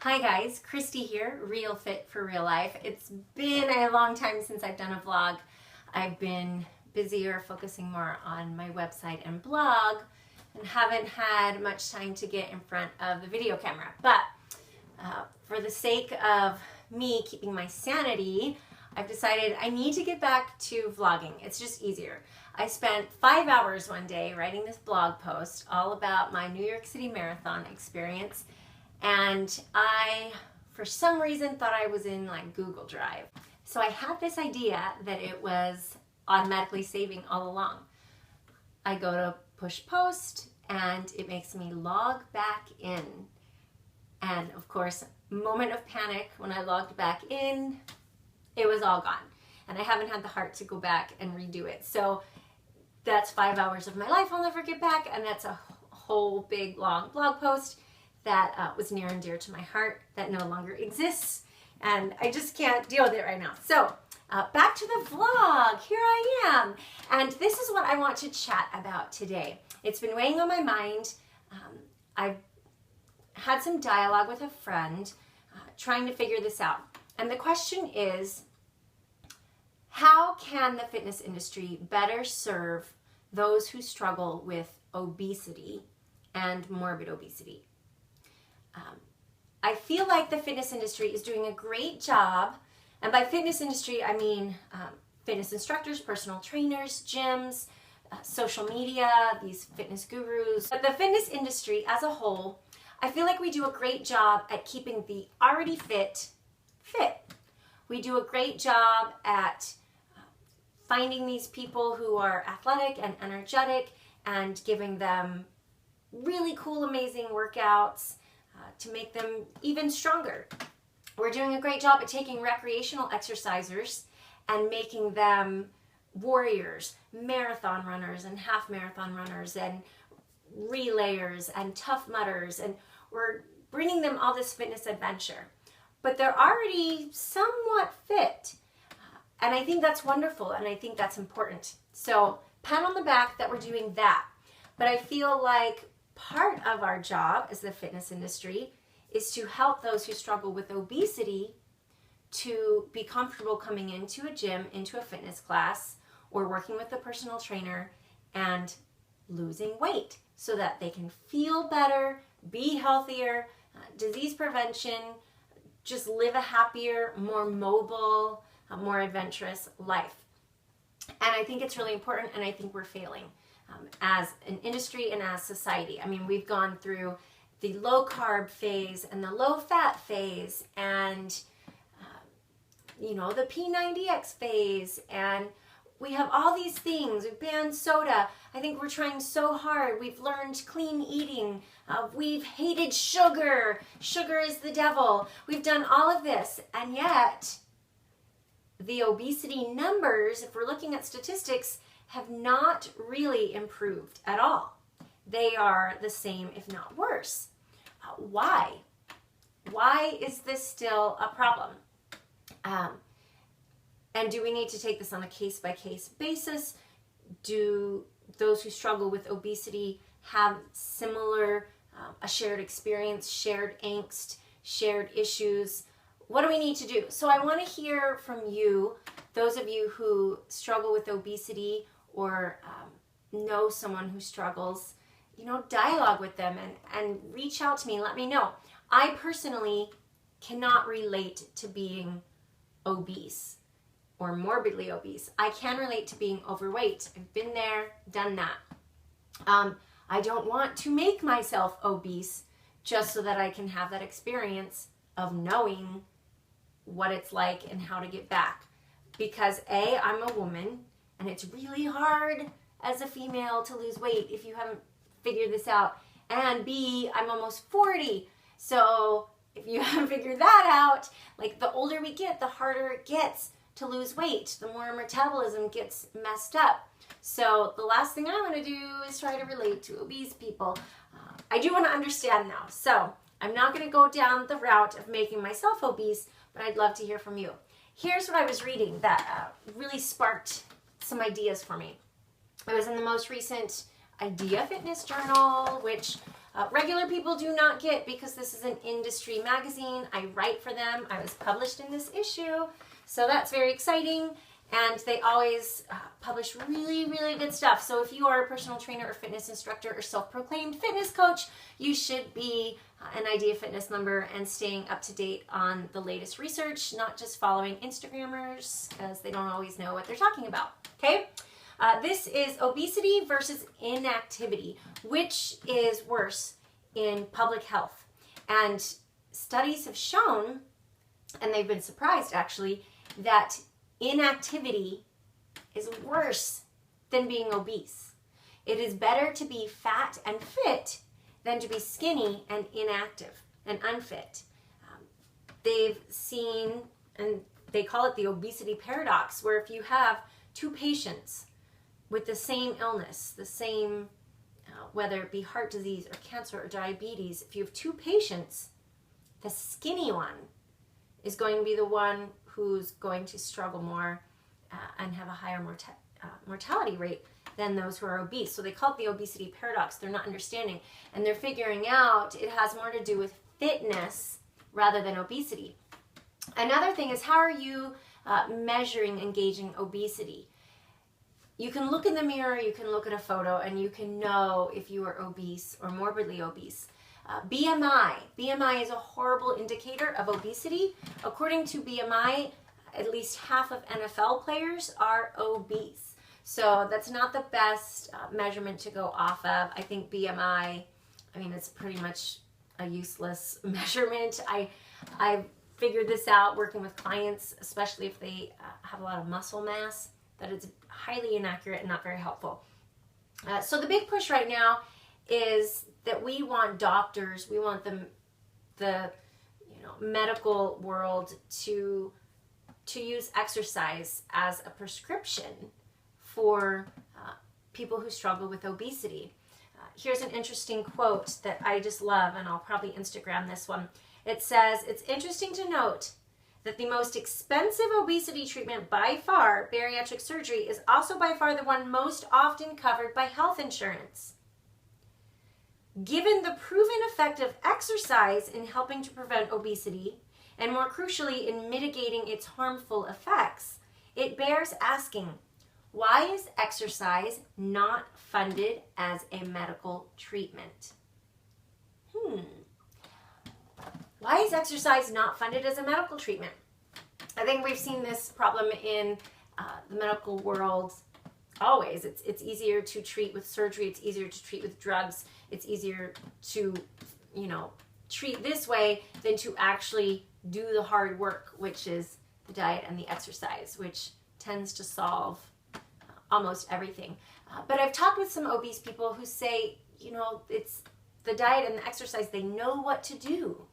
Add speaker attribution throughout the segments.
Speaker 1: Hi guys, Christy here, Real Fit for Real Life. It's been a long time since I've done a vlog. I've been busier focusing more on my website and blog and haven't had much time to get in front of the video camera. But for the sake of me keeping my sanity, I've decided I need to get back to vlogging. It's just easier. I spent 5 hours one day writing this blog post all about my New York City Marathon experience. And I, for some reason, thought I was in like Google Drive. So I had this idea that it was automatically saving all along. I go to push post and it makes me log back in. And of course, moment of panic when I logged back in, it was all gone. And I haven't had the heart to go back and redo it. So that's 5 hours of my life I'll never get back. And that's a whole big long blog post that was near and dear to my heart that no longer exists, and I just can't deal with it right now. So back to the vlog. Here I am, and this is what I want to chat about today. It's been weighing on my mind. I've had some dialogue with a friend trying to figure this out, and the question is, how can the fitness industry better serve those who struggle with obesity and morbid obesity? I feel like the fitness industry is doing a great job, and by fitness industry I mean fitness instructors, personal trainers, gyms, social media, these fitness gurus. But the fitness industry as a whole, I feel like we do a great job at keeping the already fit. We do a great job at finding these people who are athletic and energetic and giving them really cool, amazing workouts to make them even stronger. We're doing a great job at taking recreational exercisers and making them warriors, marathon runners and half marathon runners and relayers and tough mudders, and we're bringing them all this fitness adventure. But they're already somewhat fit, and I think that's wonderful, and I think that's important. So pat on the back that we're doing that. But I feel like part of our job as the fitness industry is to help those who struggle with obesity to be comfortable coming into a gym, into a fitness class, or working with a personal trainer and losing weight so that they can feel better, be healthier, disease prevention, just live a happier, more mobile, more adventurous life. And I think it's really important, and I think we're failing as an industry and as society. I mean, we've gone through the low carb phase and the low fat phase and the P90X phase, and we have all these things. We've banned soda. I think we're trying so hard. We've learned clean eating. We've hated sugar. Sugar is the devil. We've done all of this, and yet the obesity numbers, if we're looking at statistics, have not really improved at all. They are the same, if not worse. Why? Why is this still a problem? And do we need to take this on a case-by-case basis? Do those who struggle with obesity have similar, a shared experience, shared angst, shared issues? What do we need to do? So I want to hear from you, those of you who struggle with obesity or know someone who struggles. Dialogue with them and reach out to me, let me know. I personally cannot relate to being obese or morbidly obese. I can relate to being overweight. I've been there, done that. I don't want to make myself obese just so that I can have that experience of knowing what it's like and how to get back. Because A, I'm a woman, and it's really hard as a female to lose weight if you haven't figured this out. And B, I'm almost 40. So if you haven't figured that out, like the older we get, the harder it gets to lose weight. The more our metabolism gets messed up. So the last thing I want to do is try to relate to obese people. I do want to understand now. So I'm not going to go down the route of making myself obese, but I'd love to hear from you. Here's what I was reading that really sparked some ideas for me. It was in the most recent Idea Fitness Journal, which Regular people do not get, because this is an industry magazine. I write for them. I was published in this issue, so that's very exciting. And they always publish really, really good stuff. So if you are a personal trainer or fitness instructor or self-proclaimed fitness coach, you should be an Idea Fitness member and staying up to date on the latest research, not just following Instagrammers, because they don't always know what they're talking about, okay? This is obesity versus inactivity. Which is worse in public health? And studies have shown, and they've been surprised actually, that inactivity is worse than being obese. It is better to be fat and fit than to be skinny and inactive and unfit. They've seen, and they call it the obesity paradox, where if you have two patients with the same illness, the same, whether it be heart disease or cancer or diabetes, if you have two patients, the skinny one is going to be the one who's going to struggle more and have a higher mortality rate than those who are obese. So they call it the obesity paradox. They're not understanding, and they're figuring out it has more to do with fitness rather than obesity. Another thing is, how are you measuring and gauging obesity? You can look in the mirror, you can look at a photo, and you can know if you are obese or morbidly obese. BMI is a horrible indicator of obesity. According to BMI, at least half of NFL players are obese. So that's not the best measurement to go off of. I think BMI, it's pretty much a useless measurement. I figured this out working with clients, especially if they have a lot of muscle mass, that it's highly inaccurate and not very helpful. So the big push right now is that we want doctors, we want the medical world to use exercise as a prescription for people who struggle with obesity. Here's an interesting quote that I just love, and I'll probably Instagram this one. It says, "It's interesting to note that the most expensive obesity treatment by far, bariatric surgery, is also by far the one most often covered by health insurance. Given the proven effect of exercise in helping to prevent obesity, and more crucially in mitigating its harmful effects, it bears asking, why is exercise not funded as a medical treatment?" Why is exercise not funded as a medical treatment? I think we've seen this problem in the medical world always. It's easier to treat with surgery. It's easier to treat with drugs. It's easier to, treat this way than to actually do the hard work, which is the diet and the exercise, which tends to solve almost everything. But I've talked with some obese people who say, it's the diet and the exercise. They know what to do,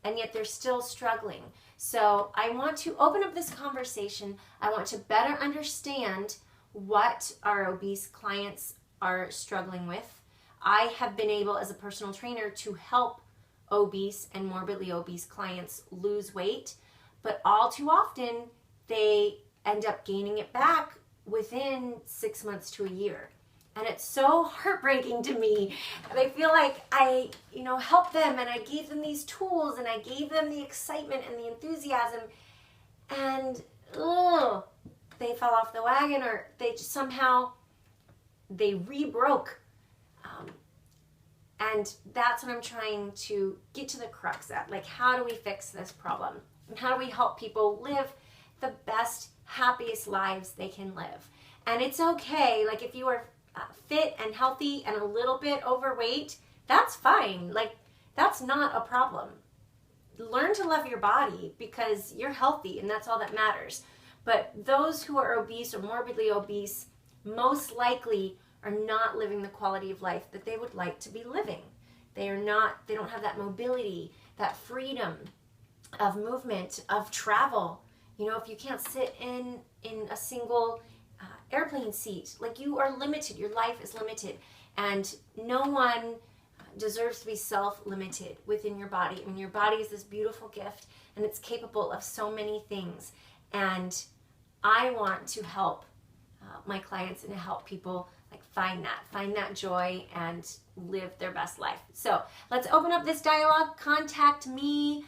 Speaker 1: and yet they're still struggling. So I want to open up this conversation. I want to better understand what our obese clients are struggling with. I have been able, as a personal trainer, to help obese and morbidly obese clients lose weight, but all too often they end up gaining it back within 6 months to a year. And it's so heartbreaking to me. And I feel like I, helped them, and I gave them these tools, and I gave them the excitement and the enthusiasm, and they fell off the wagon, or they just somehow, they re-broke. And that's what I'm trying to get to the crux at. Like, how do we fix this problem? And how do we help people live the best, happiest lives they can live? And it's okay, like, if you are fit and healthy and a little bit overweight, that's fine. Like, that's not a problem. Learn to love your body because you're healthy, and that's all that matters. But those who are obese or morbidly obese most likely are not living the quality of life that they would like to be living. They don't have that mobility, that freedom of movement, of travel. If you can't sit in a single airplane seat, like, you are limited. Your life is limited, and no one deserves to be self-limited within your body. Your body is this beautiful gift, and it's capable of so many things. And I want to help my clients and to help people like find that joy and live their best life. So let's open up this dialogue. Contact me,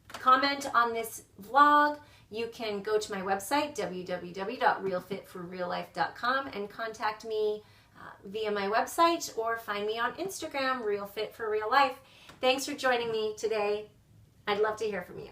Speaker 1: comment on this vlog. You can go to my website, www.realfitforreallife.com, and contact me via my website, or find me on Instagram, Real Fit for Real Life. Thanks for joining me today. I'd love to hear from you.